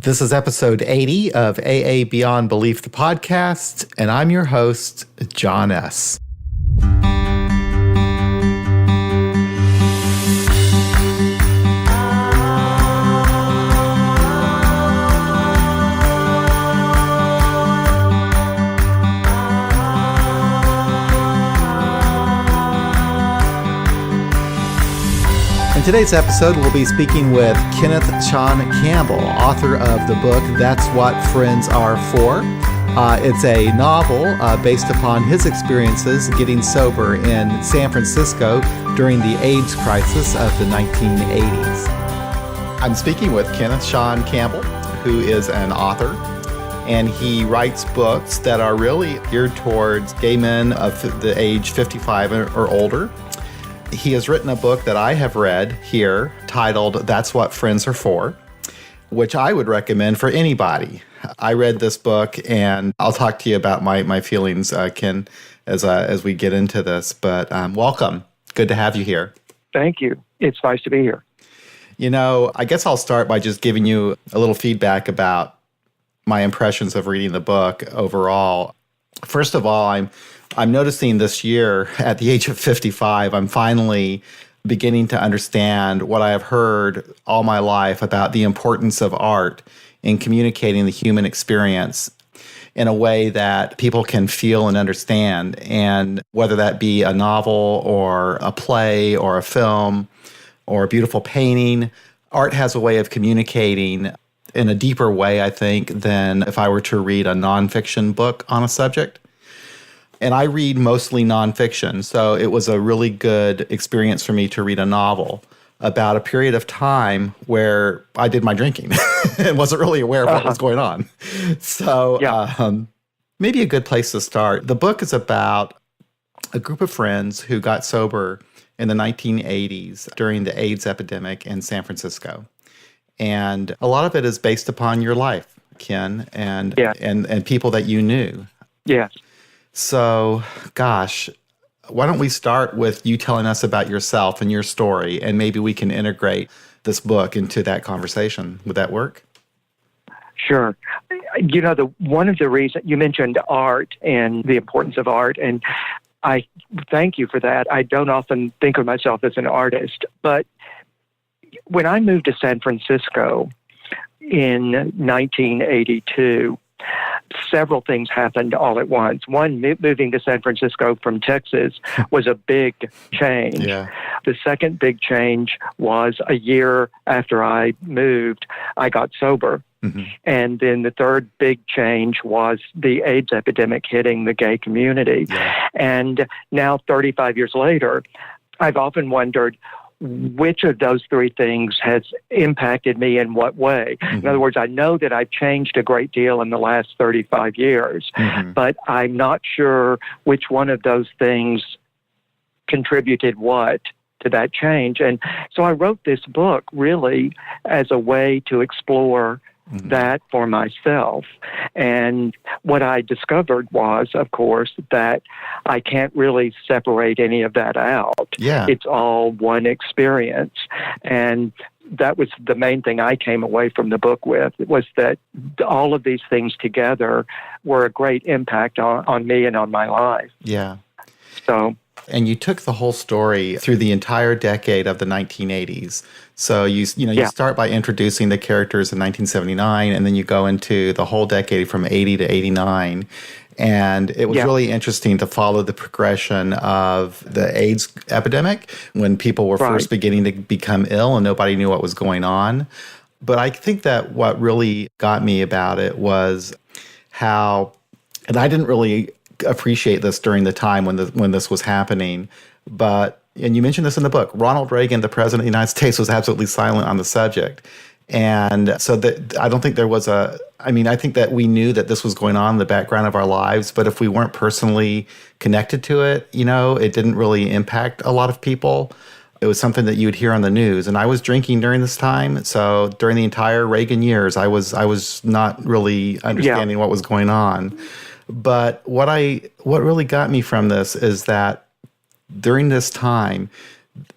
This is episode 80 of AA Beyond Belief, the podcast, and I'm your host, John S. In today's episode, we'll be speaking with Kenneth Sean Campbell, author of the book, That's What Friends Are For. It's a novel based upon his experiences getting sober in San Francisco during the AIDS crisis of the 1980s. I'm speaking with Kenneth Sean Campbell, who is an author, and he writes books that are really geared towards gay men of the age 55 or older. He has written a book that I have read here titled That's What Friends Are For, which I would recommend for anybody. I read this book, and I'll talk to you about my feelings, Ken, as we get into this. But welcome. Good to have you here. Thank you. It's nice to be here. You know, I guess I'll start by just giving you a little feedback about my impressions of reading the book overall. First of all, I'm noticing this year, at the age of 55, I'm finally beginning to understand what I have heard all my life about the importance of art in communicating the human experience in a way that people can feel and understand. And whether that be a novel or a play or a film or a beautiful painting, art has a way of communicating in a deeper way, I think, than if I were to read a nonfiction book on a subject. And I read mostly nonfiction, so it was a really good experience for me to read a novel about a period of time where I did my drinking and wasn't really aware of what was going on. So maybe a good place to start. The book is about a group of friends who got sober in the 1980s during the AIDS epidemic in San Francisco. And a lot of it is based upon your life, Ken, and people that you knew. Yes. So, gosh, why don't we start with you telling us about yourself and your story, and maybe we can integrate this book into that conversation. Would that work? Sure. You know, one of the reasons you mentioned art and the importance of art, and I thank you for that. I don't often think of myself as an artist, but when I moved to San Francisco in 1982, several things happened all at once. One, moving to San Francisco from Texas was a big change. Yeah. The second big change was a year after I moved, I got sober. Mm-hmm. And then the third big change was the AIDS epidemic hitting the gay community. Yeah. And now, 35 years later, I've often wondered, which of those three things has impacted me in what way? Mm-hmm. In other words, I know that I've changed a great deal in the last 35 years, but I'm not sure which one of those things contributed what to that change. And so I wrote this book really as a way to explore that for myself. And what I discovered was, of course, that I can't really separate any of that out. Yeah. It's all one experience. And that was the main thing I came away from the book with, was that all of these things together were a great impact on me and on my life. Yeah. So... And you took the whole story through the entire decade of the 1980s. So you start by introducing the characters in 1979, and then you go into the whole decade from 80 to 89. And it was really interesting to follow the progression of the AIDS epidemic when people were first beginning to become ill and nobody knew what was going on. But I think that what really got me about it was how, and I didn't really appreciate this during the time when this was happening, and you mentioned this in the book, Ronald Reagan, the president of the United States, was absolutely silent on the subject. And so that I don't think there was I think that we knew that this was going on in the background of our lives, but if we weren't personally connected to it, it didn't really impact a lot of people. It was something that you would hear on the news. And I was drinking during this time. So during the entire Reagan years, I was not really understanding what was going on. But what really got me from this is that during this time,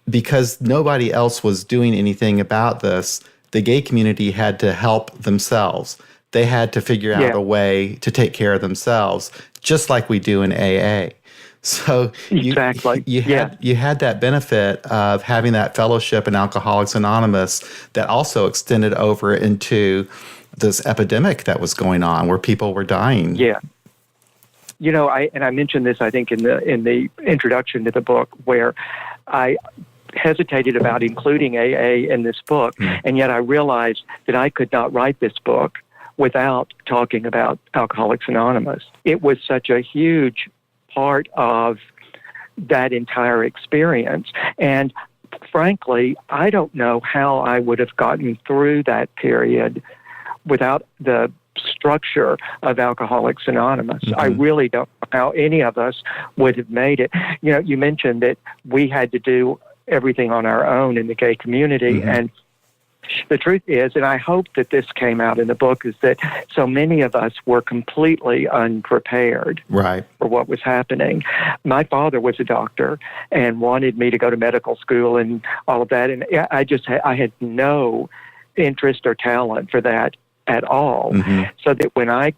because nobody else was doing anything about this, the gay community had to help themselves. They had to figure out a way to take care of themselves, just like we do in AA. So exactly. you had that benefit of having that fellowship in Alcoholics Anonymous that also extended over into this epidemic that was going on where people were dying. Yeah. I mentioned this, I think, in the introduction to the book, where I hesitated about including AA in this book, and yet I realized that I could not write this book without talking about Alcoholics Anonymous. It was such a huge part of that entire experience. And frankly, I don't know how I would have gotten through that period without the structure of Alcoholics Anonymous. I really don't know how any of us would have made it. You mentioned that we had to do everything on our own in the gay community, and the truth is, and I hope that this came out in the book, is that so many of us were completely unprepared for what was happening. My father was a doctor and wanted me to go to medical school and all of that, and I had no interest or talent for that at all. So that when I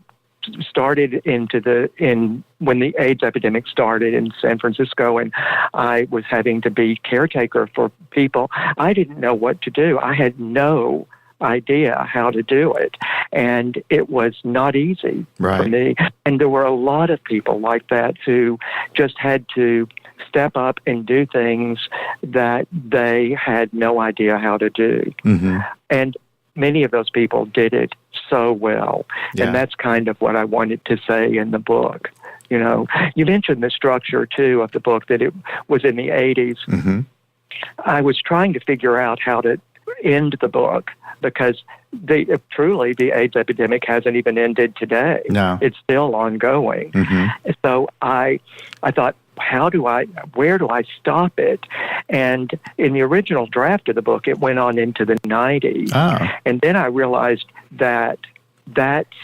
started when the AIDS epidemic started in San Francisco and I was having to be caretaker for people, I didn't know what to do. I had no idea how to do it. And it was not easy for me. And there were a lot of people like that who just had to step up and do things that they had no idea how to do. And many of those people did it so well. And that's kind of what I wanted to say in the book. You mentioned the structure, too, of the book, that it was in the 80s. I was trying to figure out how to end the book because truly the AIDS epidemic hasn't even ended today. No. It's still ongoing. So I thought, where do I stop it? And in the original draft of the book, it went on into the 90s. And then I realized that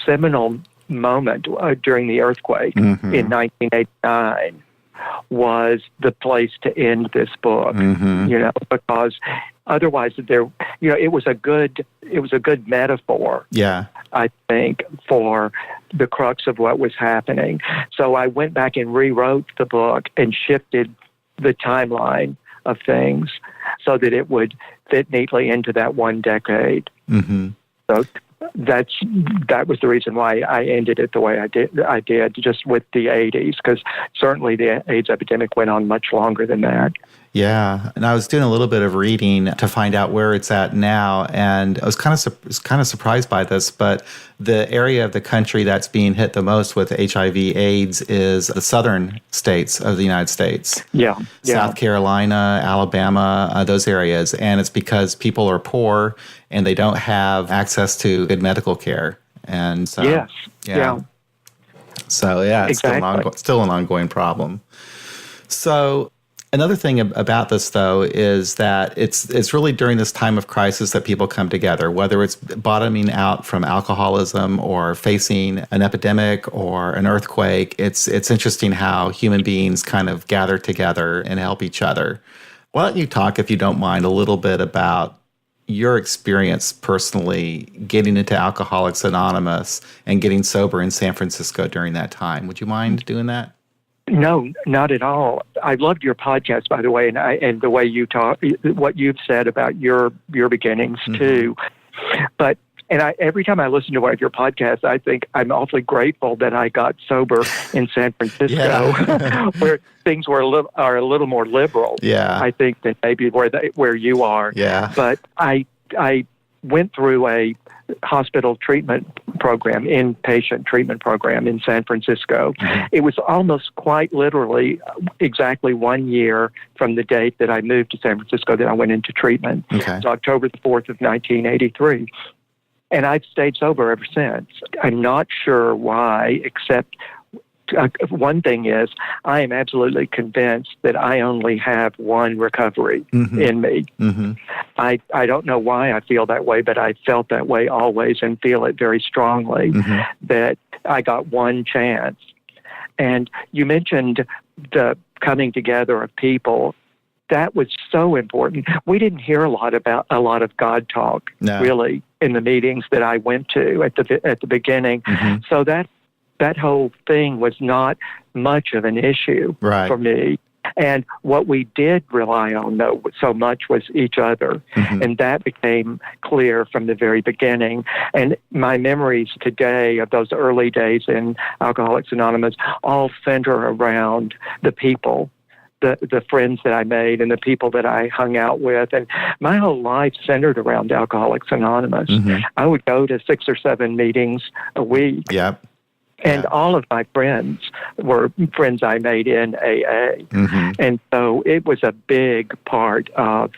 seminal moment during the earthquake in 1989 was the place to end this book, because otherwise it was a good metaphor. I think, for the crux of what was happening. So I went back and rewrote the book and shifted the timeline of things so that it would fit neatly into that one decade. So that was the reason why I ended it the way I did, just with the 80s, because certainly the AIDS epidemic went on much longer than that. Yeah, and I was doing a little bit of reading to find out where it's at now, and I was kind of surprised by this, but the area of the country that's being hit the most with HIV/AIDS is the southern states of the United States. South Carolina, Alabama, those areas, and it's because people are poor and they don't have access to good medical care, and so So it's still an ongoing problem. So another thing about this, though, is that it's really during this time of crisis that people come together, whether it's bottoming out from alcoholism or facing an epidemic or an earthquake. It's interesting how human beings kind of gather together and help each other. Why don't you talk, if you don't mind, a little bit about your experience personally getting into Alcoholics Anonymous and getting sober in San Francisco during that time? Would you mind doing that? No, not at all. I loved your podcast, by the way, and the way you talk, what you've said about your beginnings too. But every time I listen to one of your podcasts, I think I'm awfully grateful that I got sober in San Francisco, where things are a little more liberal. I think, than maybe where you are. But I went through a hospital treatment program, inpatient treatment program in San Francisco. It was almost quite literally exactly 1 year from the date that I moved to San Francisco that I went into treatment. It was October the 4th of 1983. And I've stayed sober ever since. I'm not sure why, except one thing is I am absolutely convinced that I only have one recovery in me. I don't know why I feel that way, but I felt that way always and feel it very strongly, that I got one chance. And you mentioned the coming together of people. that was so important. We didn't hear a lot of God talk, really, in the meetings that I went to at the beginning. So that whole thing was not much of an issue for me. And what we did rely on, though, so much was each other. And that became clear from the very beginning. And my memories today of those early days in Alcoholics Anonymous all center around the people, the friends that I made and the people that I hung out with. And my whole life centered around Alcoholics Anonymous. I would go to 6 or 7 meetings a week. And all of my friends were friends I made in AA. And so it was a big part of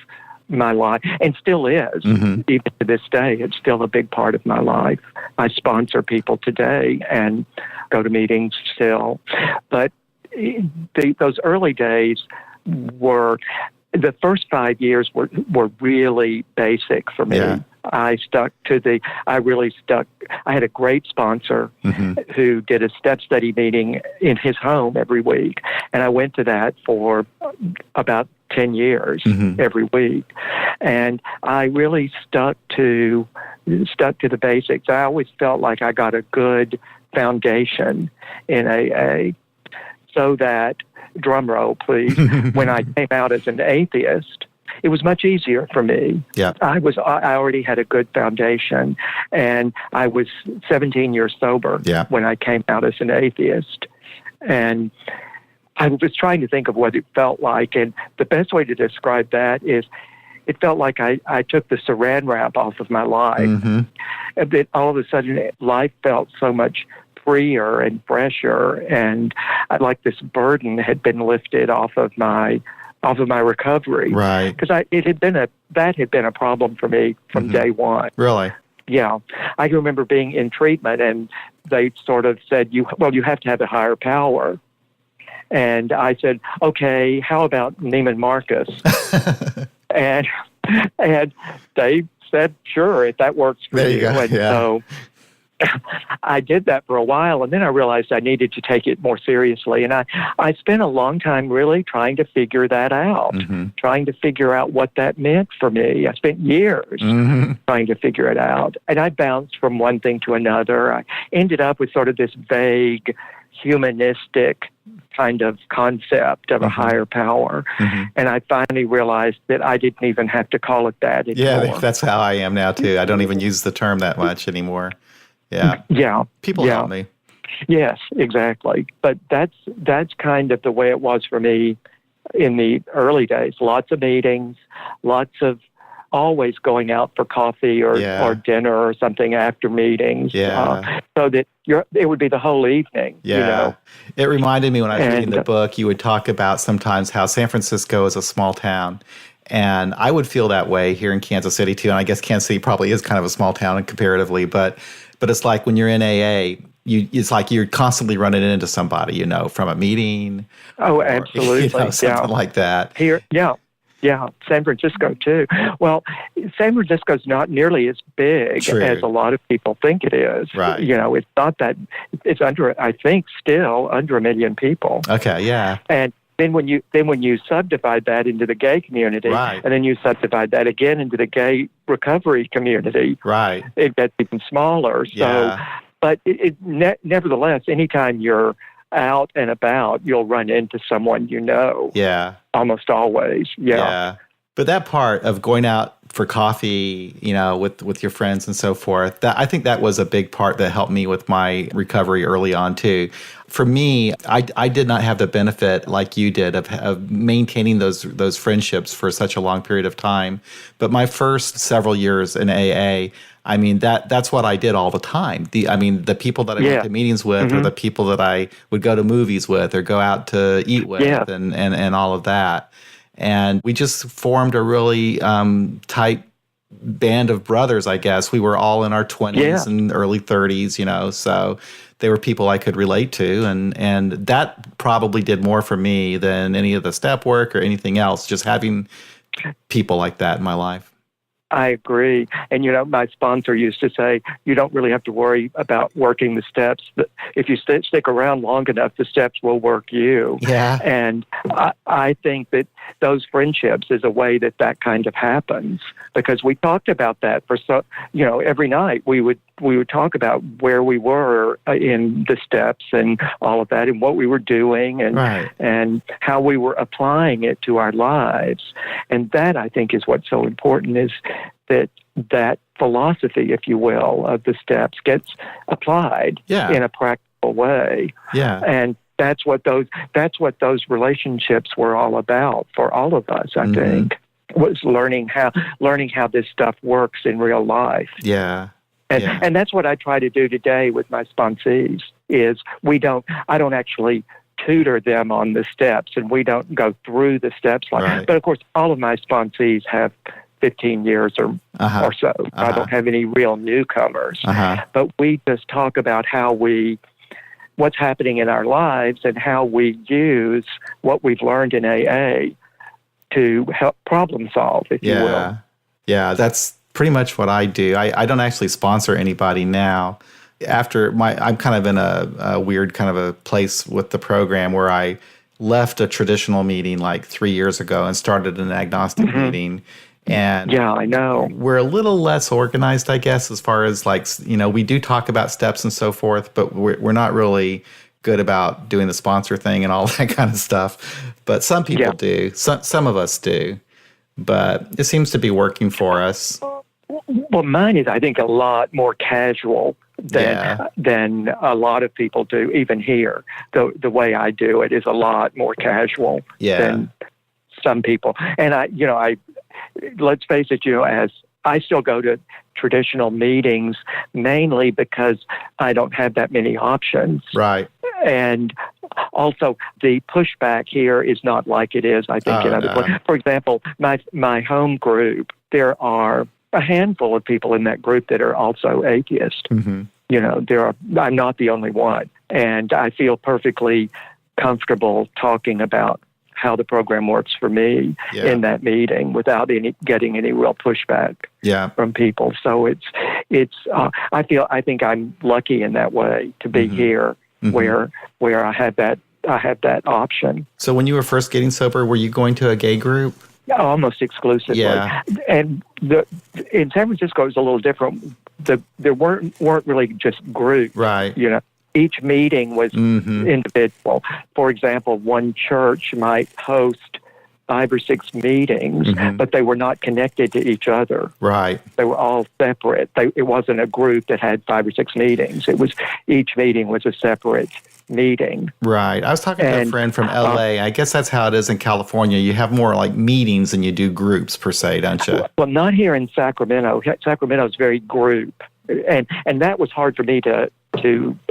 my life, and still is. Even to this day, it's still a big part of my life. I sponsor people today and go to meetings still. But those early days were, the first 5 years were really basic for me. I really stuck. I had a great sponsor who did a step study meeting in his home every week. And I went to that for about 10 years every week. And I really stuck to the basics. I always felt like I got a good foundation in AA, so that, drum roll please, when I came out as an atheist, it was much easier for me. I already had a good foundation, and I was 17 years sober when I came out as an atheist. And I was trying to think of what it felt like, and the best way to describe that is it felt like I took the saran wrap off of my life. And that all of a sudden life felt so much freer and fresher, and like this burden had been lifted off of my recovery, because that had been a problem for me from day one. Really? Yeah, I can remember being in treatment, and they sort of said, you have to have a higher power, and I said, okay, how about Neiman Marcus? and they said, sure, if that works for there you go. And so I did that for a while, and then I realized I needed to take it more seriously. And I spent a long time really trying to figure that out, trying to figure out what that meant for me. I spent years trying to figure it out. And I bounced from one thing to another. I ended up with sort of this vague, humanistic kind of concept of a higher power. And I finally realized that I didn't even have to call it that anymore. Yeah, that's how I am now, too. I don't even use the term that much anymore. People help me. Yes, exactly. But that's kind of the way it was for me in the early days. Lots of meetings, lots of always going out for coffee or dinner or something after meetings, so that it would be the whole evening. You know? It reminded me when I was reading the book, you would talk about sometimes how San Francisco is a small town. And I would feel that way here in Kansas City, too. And I guess Kansas City probably is kind of a small town comparatively, but it's like when you're in AA, it's like you're constantly running into somebody, from a meeting. Oh, absolutely. Something like that. Here, San Francisco, too. Well, San Francisco's not nearly as big as a lot of people think it is. Right. It's not that, it's I think, still under 1 million people. Okay, yeah. And then when you subdivide that into the gay community, and then you subdivide that again into the gay recovery community, it gets even smaller. So, but nevertheless, anytime you're out and about, you'll run into someone almost always. But that part of going out for coffee, with your friends and so forth, I think that was a big part that helped me with my recovery early on too. For me, I did not have the benefit like you did of maintaining those friendships for such a long period of time. But my first several years in AA, I mean, that's what I did all the time. The people that I went to meetings with, or the people that I would go to movies with, or go out to eat with, and all of that. And we just formed a really tight band of brothers, I guess. We were all in our 20s and early 30s, so they were people I could relate to. And that probably did more for me than any of the step work or anything else, just having people like that in my life. I agree. And, my sponsor used to say, you don't really have to worry about working the steps. If you stick around long enough, the steps will work you. Yeah. And I think that those friendships is a way that kind of happens, because we talked about that every night we would talk about where we were in the steps and all of that and what we were doing and how we were applying it to our lives. And that, I think, is what's so important, is that philosophy, if you will, of the steps gets applied in a practical way. Yeah. And that's what those relationships were all about for all of us, I think, was learning how this stuff works in real life. Yeah. And that's what I try to do today with my sponsees, is I don't actually tutor them on the steps, and we don't go through the steps but of course all of my sponsees have 15 years or so. I don't have any real newcomers. But we just talk about what's happening in our lives and how we use what we've learned in AA to help problem solve, if you will. Yeah, that's pretty much what I do. I don't actually sponsor anybody now. I'm kind of in a weird kind of a place with the program where I left a traditional meeting like 3 years ago and started an agnostic meeting. And I know we're a little less organized, I guess, as far as we do talk about steps and so forth, but we're not really good about doing the sponsor thing and all that kind of stuff. But some people do. Some of us do. But it seems to be working for us. Well, mine is, I think, a lot more casual than a lot of people do, even here. The way I do it is a lot more casual than some people. And let's face it, as I still go to traditional meetings mainly because I don't have that many options. Right. And also, the pushback here is not like it is, I think, in other places. For example, my home group, there are a handful of people in that group that are also atheist. I'm not the only one. And I feel perfectly comfortable talking about how the program works for me in that meeting without getting any real pushback from people. So I think I'm lucky in that way to be here where I have that option. So when you were first getting sober, were you going to a gay group? Almost exclusively. Yeah. And in San Francisco, it was a little different. There weren't really just groups. Right. Each meeting was individual. For example, one church might host 5 or 6 meetings, but they were not connected to each other. Right. They were all separate. It wasn't a group that had 5 or 6 meetings. Each meeting was a separate meeting. Right. I was talking to a friend from LA. I guess that's how it is in California. You have more like meetings than you do groups per se, don't you? Well, not here in Sacramento. Sacramento is very group. And that was hard for me to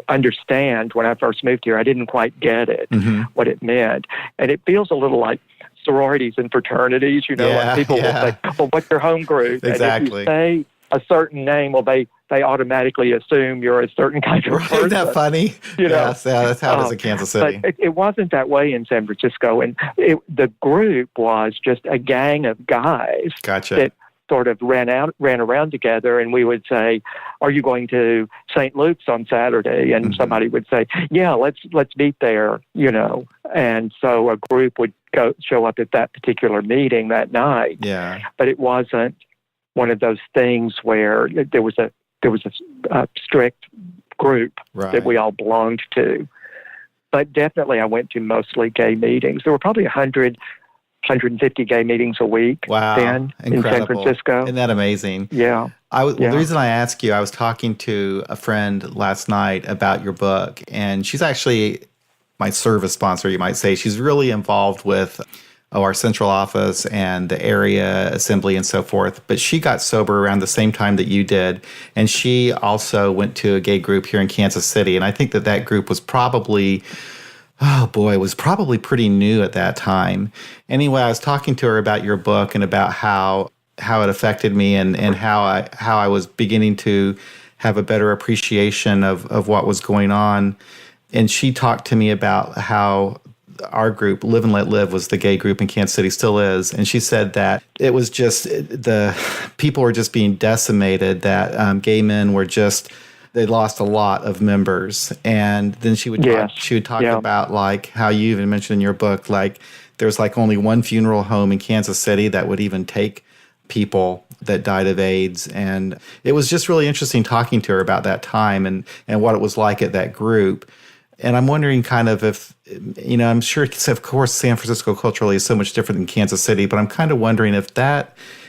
understand when I first moved here. I didn't quite get it, what it meant. And it feels a little like sororities and fraternities, like people will say, well, what's your home group? Exactly. And if you say a certain name, well, they automatically assume you're a certain kind of person. Isn't that funny? Yes, that's how it is in Kansas City. But it wasn't that way in San Francisco. And the group was just a gang of guys that sort of ran around together, and we would say, "Are you going to St. Luke's on Saturday?" And somebody would say, "Yeah, let's meet there." And so a group would show up at that particular meeting that night. Yeah, but it wasn't one of those things where there was a strict group that we all belonged to. But definitely, I went to mostly gay meetings. There were probably 150 gay meetings a week then in San Francisco. Isn't that amazing? Yeah. The reason I ask you, I was talking to a friend last night about your book, and she's actually my service sponsor, you might say. She's really involved with our central office and the area assembly and so forth. But she got sober around the same time that you did, and she also went to a gay group here in Kansas City. And I think that group was probably... it was probably pretty new at that time. Anyway, I was talking to her about your book and about how it affected me and how I was beginning to have a better appreciation of what was going on. And she talked to me about how our group, Live and Let Live, was the gay group in Kansas City, still is. And she said that it was just the people were just being decimated, that gay men were just, they lost a lot of members. And then she would talk about like how you even mentioned in your book, like there's like only one funeral home in Kansas City that would even take people that died of AIDS. And it was just really interesting talking to her about that time and what it was like at that group. And I'm wondering kind of if, I'm sure, of course, San Francisco culturally is so much different than Kansas City, but I'm kind of wondering if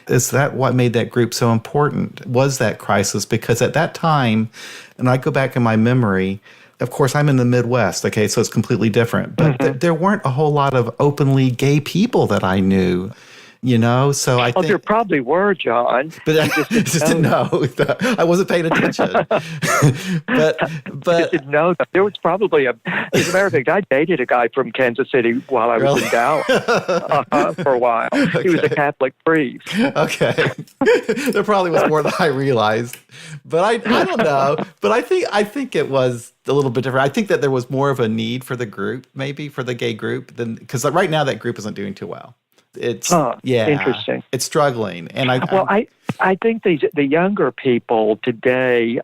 is that what made that group so important? Was that crisis? Because at that time, and I go back in my memory, of course, I'm in the Midwest, okay, so it's completely different. But there weren't a whole lot of openly gay people that I knew. So I think... there probably were, John. But I just didn't know. I wasn't paying attention. but I didn't know that. There was probably as a matter of fact, I dated a guy from Kansas City while I was in Dallas for a while. Okay. He was a Catholic priest. Okay. There probably was more than I realized. But I don't know. But I think it was a little bit different. I think that there was more of a need for the group, maybe for the gay group, because right now that group isn't doing too well. It's interesting. It's struggling, and I think the younger people today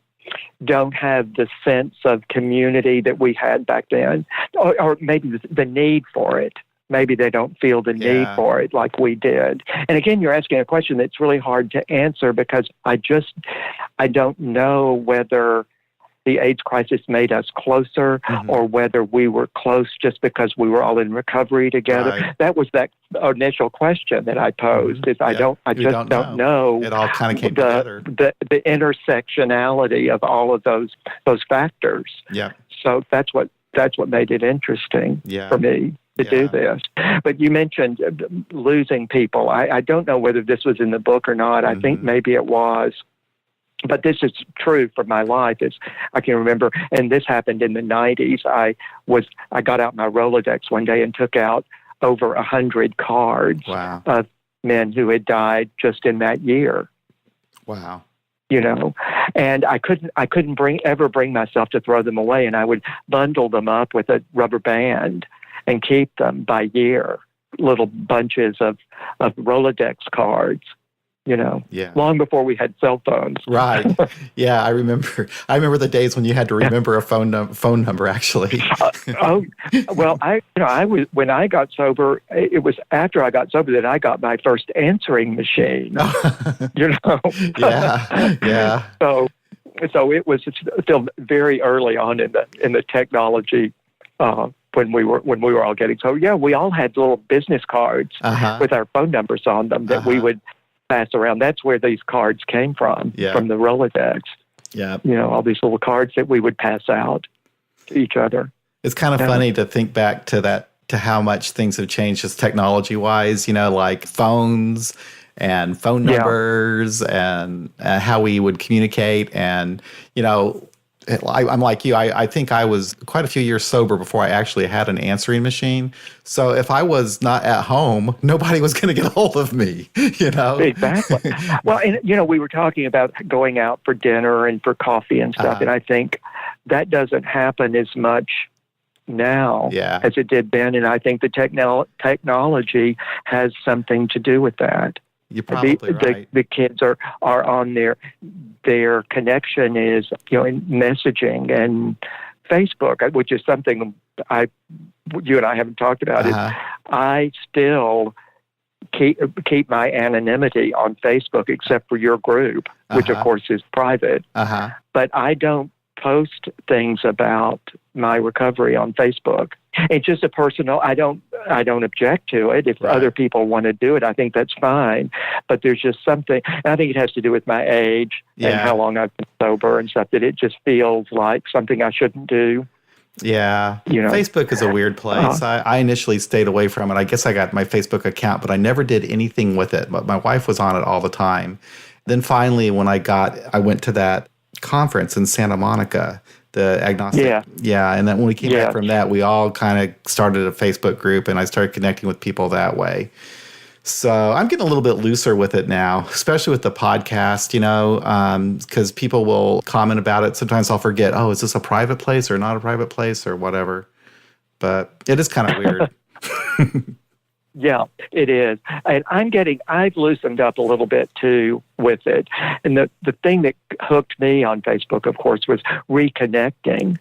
don't have the sense of community that we had back then, or maybe the need for it. Maybe they don't feel the need for it like we did. And again, you're asking a question that's really hard to answer because I don't know whether the AIDS crisis made us closer or whether we were close just because we were all in recovery together. Right. That was that initial question that I posed. Is I just don't know. It all kind of came together. The intersectionality of all of those factors. Yeah. So that's what made it interesting for me to do this. But you mentioned losing people. I don't know whether this was in the book or not. I think maybe it was. But this is true for my life. I can remember, and this happened in the 90s. I got out my Rolodex one day and took out over 100 cards of men who had died just in that year. Wow. And I couldn't ever bring myself to throw them away, and I would bundle them up with a rubber band and keep them by year, little bunches of Rolodex cards. Long before we had cell phones. Right. Yeah, I remember the days when you had to remember a phone number, actually. Well, I was when I got sober. It was after I got sober that I got my first answering machine. Yeah. So it was still very early on in the technology. When we were all getting so we all had little business cards with our phone numbers on them that we would pass around. That's where these cards came from the Rolodex. Yeah. All these little cards that we would pass out to each other. It's kind of funny to think back to how much things have changed just technology-wise, like phones and phone numbers and how we would communicate. And, I'm like you. I think I was quite a few years sober before I actually had an answering machine. So if I was not at home, nobody was going to get a hold of me, Exactly. Well, and, we were talking about going out for dinner and for coffee and stuff. And I think that doesn't happen as much now as it did then. And I think the technology has something to do with that. You're probably right. The kids are on their connection is in messaging and Facebook, which is something you and I haven't talked about. Is I still keep my anonymity on Facebook, except for your group, which of course is private. But I don't post things about my recovery on Facebook. It's just a personal. I don't object to it. If other people want to do it, I think that's fine. But there's just something. And I think it has to do with my age and how long I've been sober and stuff. That it just feels like something I shouldn't do. Yeah. Facebook is a weird place. I initially stayed away from it. I guess I got my Facebook account, but I never did anything with it. But my wife was on it all the time. Then finally, when I went to that conference in Santa Monica, the Agnostic. And then when we came back from that, we all kind of started a Facebook group, and I started connecting with people that way. So I'm getting a little bit looser with it now, especially with the podcast, because people will comment about it. Sometimes I'll forget, is this a private place or not a private place or whatever. but it is kind of weird. Yeah, it is. And I've loosened up a little bit too with it. And the thing that hooked me on Facebook, of course, was reconnecting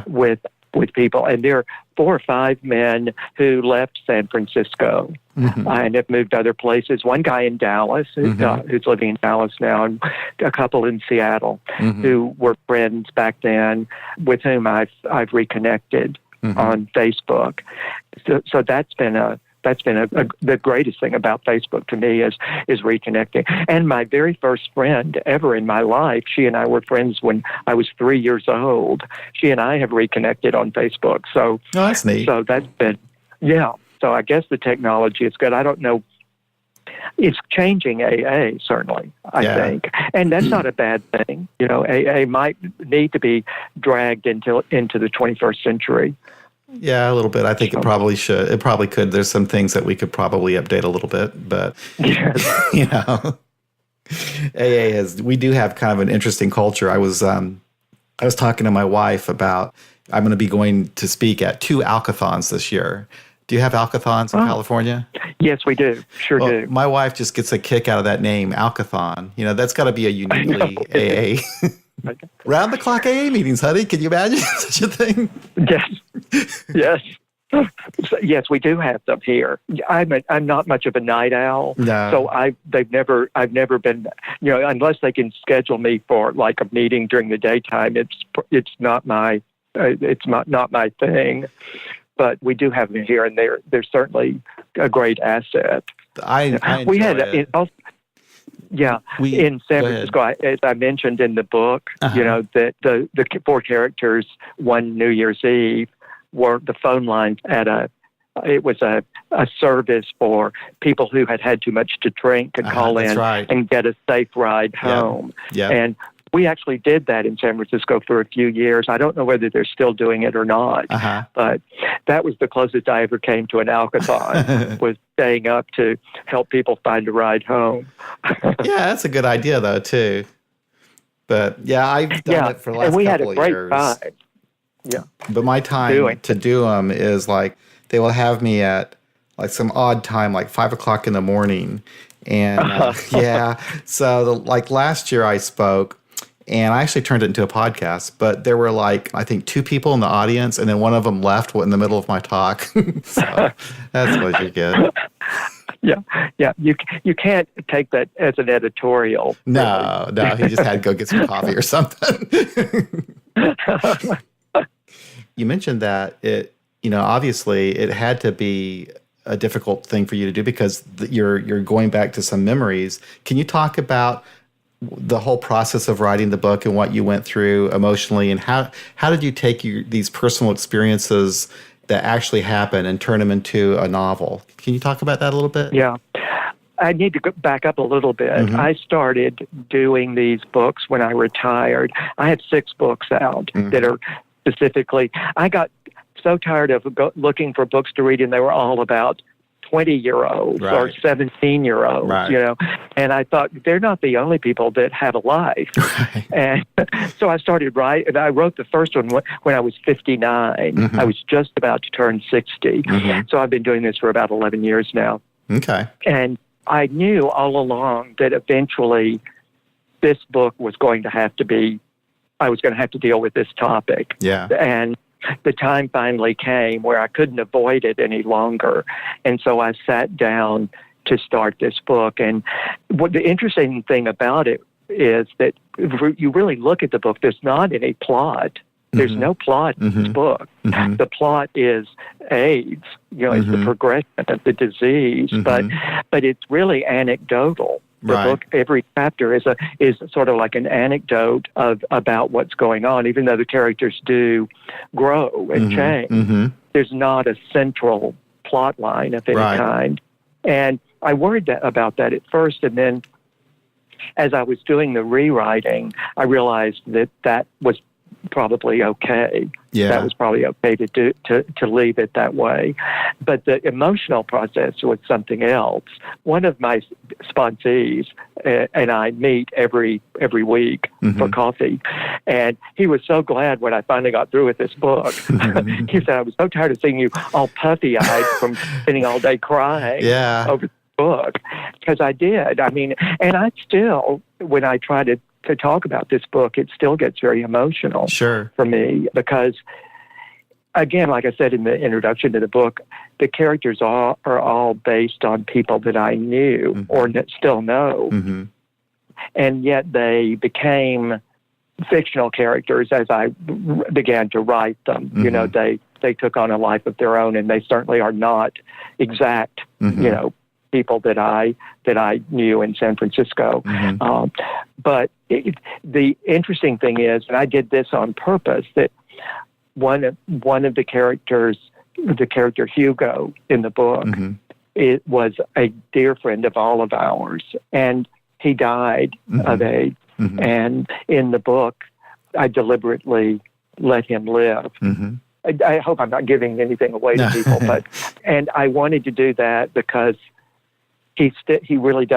with people. And there are 4 or 5 men who left San Francisco and have moved other places. One guy in Dallas, who's living in Dallas now, and a couple in Seattle who were friends back then with whom I've reconnected on Facebook. So that's been the greatest thing about Facebook to me is reconnecting. And my very first friend ever in my life, she and I were friends when I was 3 years old. She and I have reconnected on Facebook. So that's neat. So that's been, So I guess the technology is good. I don't know. It's changing AA, certainly, I think. And that's not a bad thing. AA might need to be dragged into the 21st century. Yeah, a little bit. I think it probably should. It probably could. There's some things that we could probably update a little bit, but AA we do have kind of an interesting culture. I was talking to my wife about I'm going to be going to speak at 2 Alcathons this year. Do you have Alcathons in California? Yes, we do. Sure do. My wife just gets a kick out of that name, Alcathon. That's got to be a uniquely AA. Round the clock AA meetings, honey. Can you imagine such a thing? Yes. Yes, we do have them here. I'm not much of a night owl, so I've never been, unless they can schedule me for like a meeting during the daytime. It's not my thing. But we do have them here, and they're certainly a great asset. I enjoy it. In San Francisco, as I mentioned in the book, that the 4 characters one New Year's Eve were the phone lines it was a service for people who had too much to drink could call in and get a safe ride home. Yeah. And we actually did that in San Francisco for a few years. I don't know whether they're still doing it or not, but that was the closest I ever came to an Alcathon, was staying up to help people find a ride home. That's a good idea, though, too. But, I've done it for the last couple of years. And we had a great time. Yeah. But my time to do them is like they will have me at like some odd time, like 5 o'clock in the morning. And, so like last year I spoke. And I actually turned it into a podcast, but there were like, I think 2 people in the audience, and then one of them left in the middle of my talk. So that's what you get. Yeah. You can't take that as an editorial. No, he just had to go get some coffee or something. You mentioned that it, obviously it had to be a difficult thing for you to do because you're going back to some memories. Can you talk about the whole process of writing the book and what you went through emotionally, and how did you take these personal experiences that actually happened and turn them into a novel? Can you talk about that a little bit? Yeah. I need to go back up a little bit. I started doing these books when I retired. I have 6 books out that are specifically, I got so tired of looking for books to read, and they were all about 20-year-olds or 17-year-olds, and I thought they're not the only people that have a life. And so I started writing. I wrote the first one when I was 59. I was just about to turn 60. So I've been doing this for about 11 years now. Okay. And I knew all along that eventually this book was going to have to be, I was going to have to deal with this topic. Yeah. And the time finally came where I couldn't avoid it any longer. And so I sat down to start this book. And what the interesting thing about it is that if you really look at the book, there's not any plot. There's no plot in this book. The plot is AIDS, it's the progression of the disease, but it's really anecdotal. The book, every chapter is sort of like an anecdote about what's going on, even though the characters do grow and change. There's not a central plot line of any kind. And I worried about that at first, and then as I was doing the rewriting, I realized that was probably okay. Yeah. That was probably okay to leave it that way. But the emotional process was something else. One of my sponsees and I meet every week for coffee, and he was so glad when I finally got through with this book. He said, "I was so tired of seeing you all puffy-eyed from spending all day crying over the book," because I did. I mean, and I still, when I try to talk about this book, it still gets very emotional for me because, again, like I said in the introduction to the book, the characters are all based on people that I knew or still know. And yet they became fictional characters as I began to write them. You know, they took on a life of their own, and they certainly are not exact, you know, people that I knew in San Francisco. But the interesting thing is, and I did this on purpose, that one of the characters, the character Hugo in the book, it was a dear friend of all of ours, and he died of AIDS. And in the book, I deliberately let him live. I hope I'm not giving anything away to people, and I wanted to do that because he really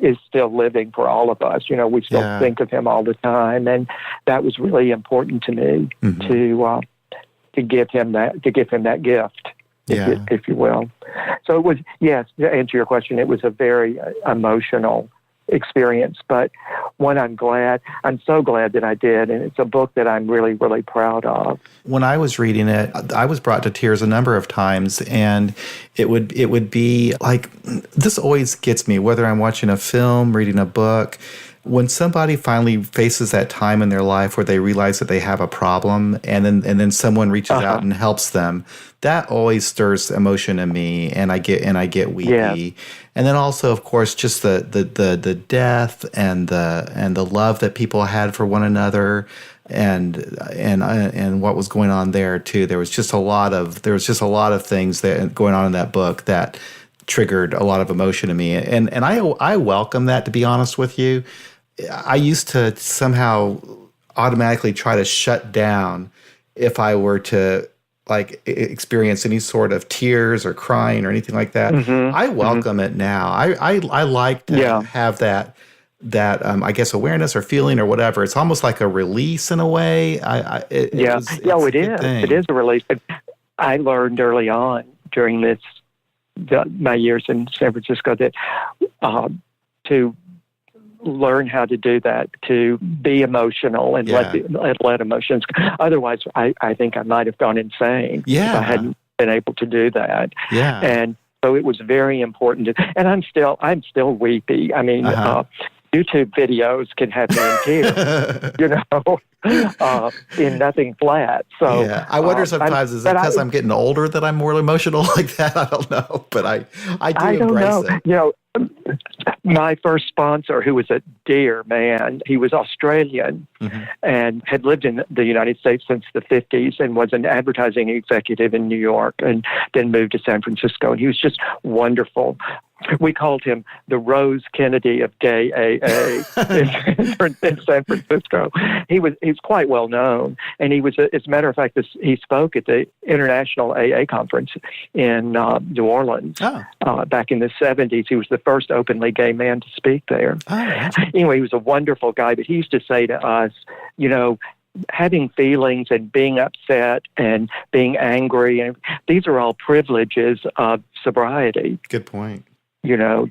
is still living for all of us. You know, we still think of him all the time, and that was really important to me to give him that gift, if you will. So it was, yes, to answer your question, it was a very emotional experience, but one I'm so glad that I did, and it's a book that I'm really, really proud of. When I was reading it, I was brought to tears a number of times, and it would be like, this always gets me, whether I'm watching a film, reading a book, when somebody finally faces that time in their life where they realize that they have a problem, and then someone reaches out and helps them, that always stirs emotion in me, and I get weepy. Yeah. And then also, of course, just the death and the love that people had for one another, and what was going on there too. There was just a lot of things that going on in that book that triggered a lot of emotion in me, and I welcome that, to be honest with you. I used to somehow automatically try to shut down if I were to like experience any sort of tears or crying or anything like that. I welcome it now. I like to have that I guess awareness or feeling or whatever. It's almost like a release in a way. It is. It is a release. I learned early on during my years in San Francisco that to learn how to do that, to be emotional and let emotions. Otherwise, I think I might have gone insane if I hadn't been able to do that. Yeah. And so it was very important. And I'm still weepy. I mean, YouTube videos can have me in tears, in nothing flat. So I wonder sometimes, is it because I'm getting older that I'm more emotional like that? I don't know, but I do embrace it. You know, my first sponsor, who was a dear man, he was Australian and had lived in the United States since the 50s and was an advertising executive in New York, and then moved to San Francisco. And he was just wonderful. We called him the Rose Kennedy of gay AA in San Francisco. He's quite well known, and he was, as a matter of fact, he spoke at the International AA Conference in New Orleans back in the 70s. He was the first openly gay man to speak there. Anyway, he was a wonderful guy, but he used to say to us, you know, having feelings and being upset and being angry, and these are all privileges of sobriety. Good point. You know,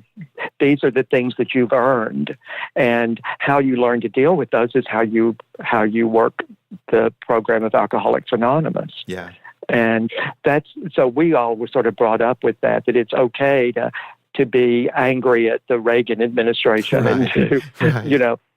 these are the things that you've earned, and how you learn to deal with those is how you work the program of Alcoholics Anonymous. Yeah. And so we all were sort of brought up with that it's okay to be angry at the Reagan administration and to,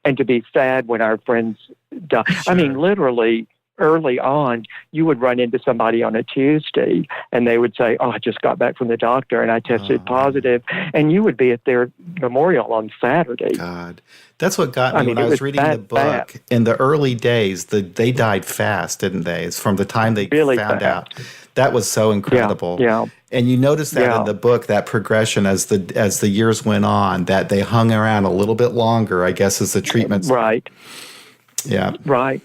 and to be sad when our friends die. Sure. I mean, literally, early on, you would run into somebody on a Tuesday and they would say, I just got back from the doctor and I tested positive. And you would be at their memorial on Saturday. God, that's what got me when I was reading the book. In the early days, they died fast, didn't they? It's from the time they really found out. That was so incredible. Yeah. And you notice that in the book, that progression as the years went on, that they hung around a little bit longer, I guess, as the treatments. Right. Yeah. Right.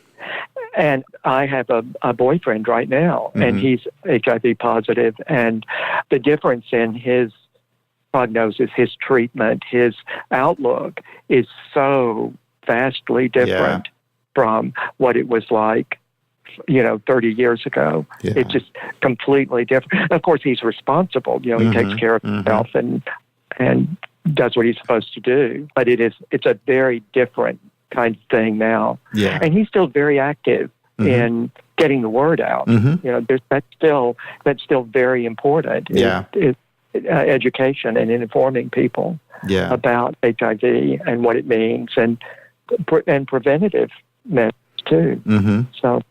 And I have a boyfriend right now, and he's HIV positive. And the difference in his prognosis, his treatment, his outlook is so vastly different from what it was like, 30 years ago. Yeah. It's just completely different. Of course, he's responsible. He takes care of himself and does what he's supposed to do. But it's a very different kind of thing now. Yeah. And he's still very active in getting the word out. That's still very important. Yeah. Education and informing people about HIV and what it means, and preventative measures too. So,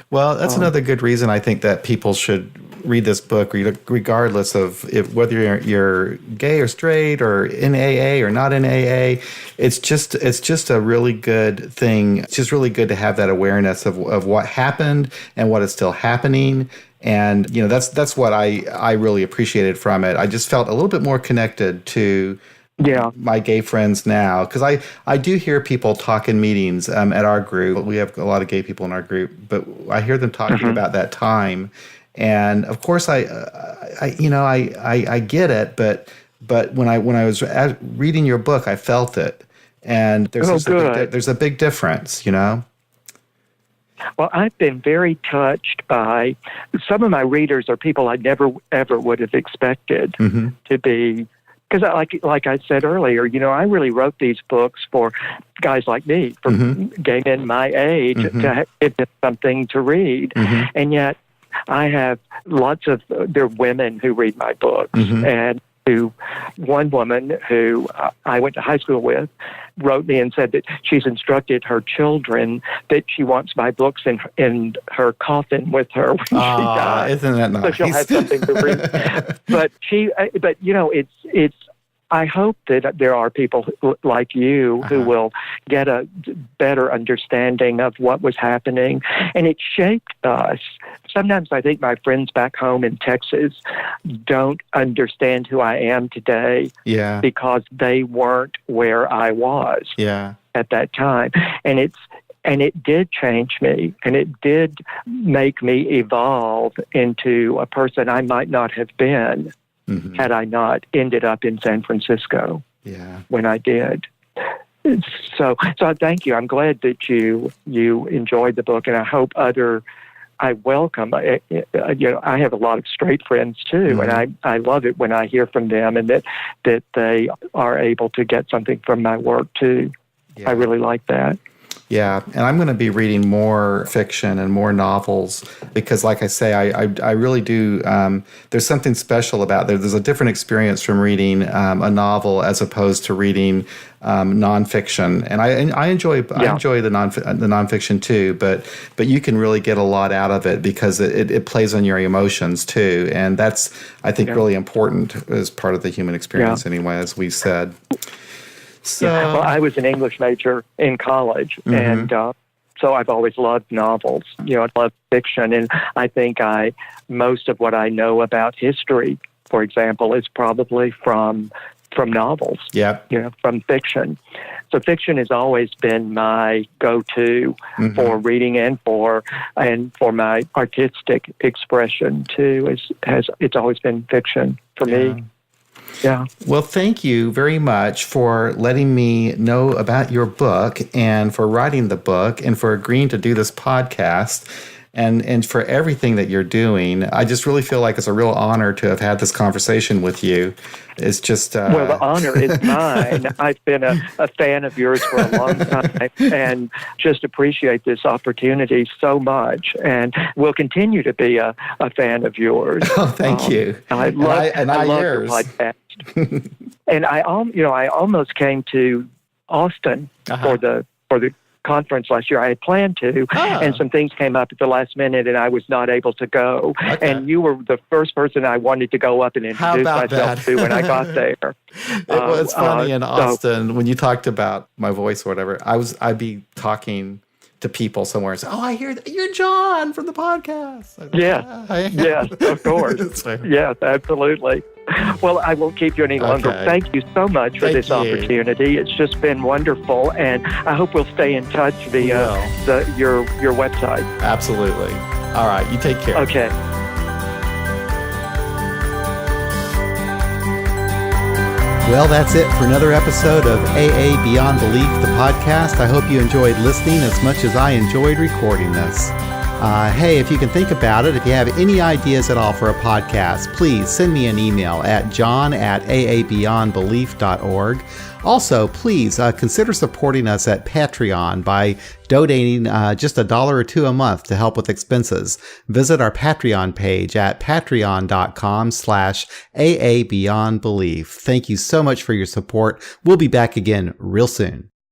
well, that's another good reason I think that people should read this book, regardless of whether you're gay or straight or in AA or not in AA. It's just a really good thing. It's just really good to have that awareness of what happened and what is still happening. And that's what I really appreciated from it. I just felt a little bit more connected to my gay friends now, because I do hear people talk in meetings at our group. We have a lot of gay people in our group, but I hear them talking about that time. And of course, I get it, but when I was reading your book, I felt it, and there's a big difference, Well, I've been touched by some of my readers are people I never ever would have expected to be. Because, like I said earlier, I really wrote these books for guys like me, for gay men my age, to give them something to read. And yet, I have there are women who read my books, and one woman who I went to high school with wrote me and said that she's instructed her children that she wants my books in her coffin with her when she dies. Isn't that nice? So she'll have something to read. But it's. I hope that there are people like you who will get a better understanding of what was happening, and it shaped us. Sometimes I think my friends back home in Texas don't understand who I am today because they weren't where I was at that time. And it did change me, and it did make me evolve into a person I might not have been had I not ended up in San Francisco when I did. So thank you. I'm glad that you enjoyed the book, and I hope I welcome. I have a lot of straight friends too, and I love it when I hear from them and that they are able to get something from my work too. I really like that. Yeah, and I'm going to be reading more fiction and more novels because, like I say, I really do. There's something special about there's a different experience from reading a novel as opposed to reading nonfiction, and I enjoy the nonfiction too. But you can really get a lot out of it because it plays on your emotions too, and that's I think really important as part of the human experience anyway, as we said. So, well, I was an English major in college, and so I've always loved novels. I love fiction, and I think most of what I know about history, for example, is probably from novels. Yeah, from fiction. So fiction has always been my go-to for reading and for my artistic expression too. It's always been fiction for me. Yeah. Well, thank you very much for letting me know about your book and for writing the book and for agreeing to do this podcast and for everything that you're doing. I just really feel like it's a real honor to have had this conversation with you. It's just... Well, the honor is mine. I've been a fan of yours for a long time and just appreciate this opportunity so much, and will continue to be a fan of yours. Oh, thank you. I love your podcast. And I almost came to Austin for the conference last year. I had planned to, and some things came up at the last minute, and I was not able to go. Okay. And you were the first person I wanted to go up and introduce myself to when I got there. It was funny in Austin when you talked about my voice or whatever. I'd be talking to people somewhere and say, "Oh, I hear that you're John from the podcast." Yes, of course. Yes, absolutely. Well, I won't keep you any longer. Okay. Thank you so much for this opportunity. It's just been wonderful, and I hope we'll stay in touch via your website. Absolutely. All right, you take care. Okay. Well, that's it for another episode of AA Beyond Belief, the podcast. I hope you enjoyed listening as much as I enjoyed recording this. Hey, if you can think about it, if you have any ideas at all for a podcast, please send me an email at john@aabeyondbelief.org. Also, please consider supporting us at Patreon by donating just $1 or $2 a month to help with expenses. Visit our Patreon page at patreon.com/aabeyondbelief. Thank you so much for your support. We'll be back again real soon.